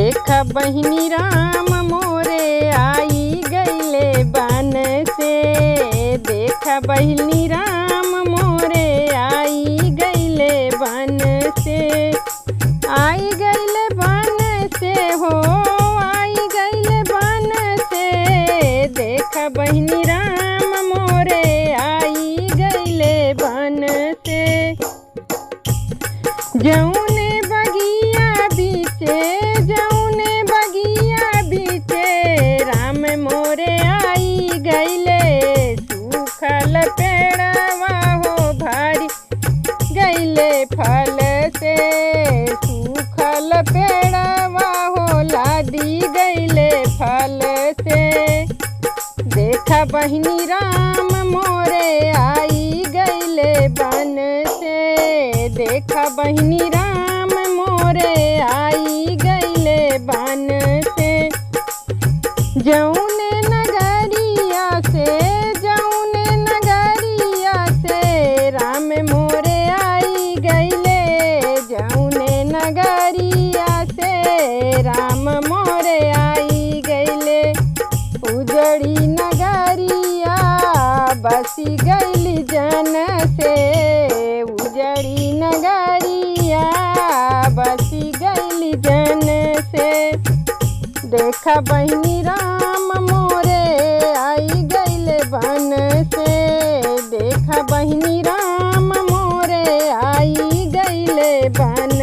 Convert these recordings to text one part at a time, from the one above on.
देखा बहिनी राम मोरे आई गईले बन से। देखा बहिनी राम मोरे आई गईले बन से। आई गईले बन से हो, आई गईले बन से। देखा बहिनी राम मोरे आई गईले बन से। जौने बगिया बीचे, जौने बगिया बीचे राम मोरे आई गईले। सूखल पेड़वा हो भारी गईले फल से। सूखल पेड़वा हो लादी गईले फल से। देखा बहिनी राम मोरे आई गईले बन से। देखा बहिनी राम मोरे आई गईले बन से। जौने नगरिया से, जौने नगरिया से राम मोरे आई गईले। जौने नगरिया से राम मोरे आई गईले। उजड़ी नगरिया बसी गईली जन से। उजड़ी नगरिया बसी गईली जन से। देखा बहिनी राम मोरे आई गईले बन से। देखा बहिनी राम मोरे आई गईले बन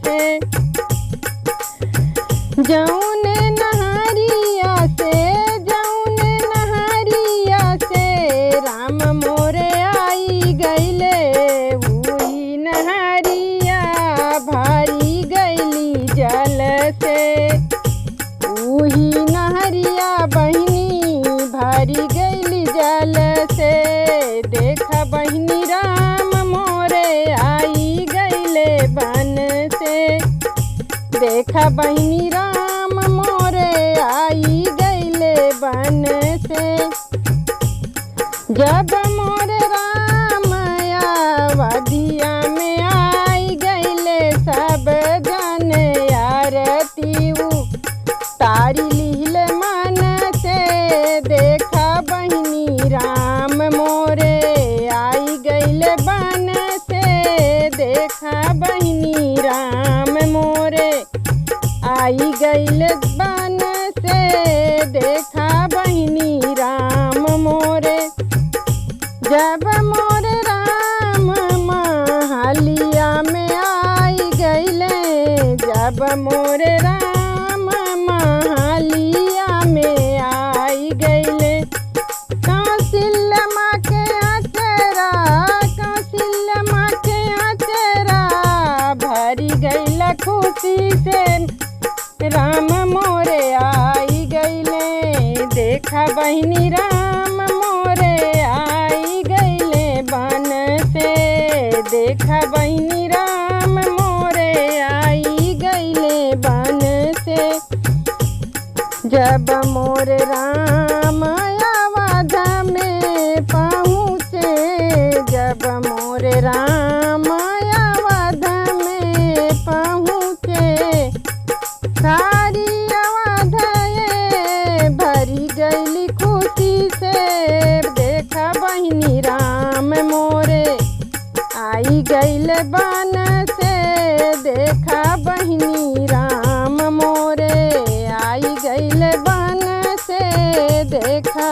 से। जौने नहरिया से, जौने नहरिया से राम मोरे आई गईले। वही नहरिया भारी गईली जल से। वही नहरिया बहिनी भारी गईली जल से। देखा बहिनी राम मोरे आई गईले बन से। देखा बहिनी राम मोरे आई गईले बन से। जब मोरे राम अवधिया में आई गईले सब जन आरती तारी लिहले मन से। देखा बहिनी राम मोरे आई गईले बन से। देखा बहिनी राम मोरे आई गईले बन से। देखा बहिनी राम मोरे। जब मोरे राम महलिया में आई गईले। जब मोरे राम महलिया में आई गईले। कौशल्या माँ के अचरा, कौशल्या माँ के अचरा भरी गईला खुशी से। राम मोरे आई गईले। देखा बहिनी राम मोरे आई गईले बन से। देखा बहिनी राम मोरे आई गईले बन से। जब मोरे राम अवध में पहुँचे। जब मोरे राम अवध में पहुँचे। सारी अवध भरी गईली खुशी से। देखा बहिनी राम मोरे आई गईले बन से। देखा बहिनी राम मोरे आई गईले बन से। देखा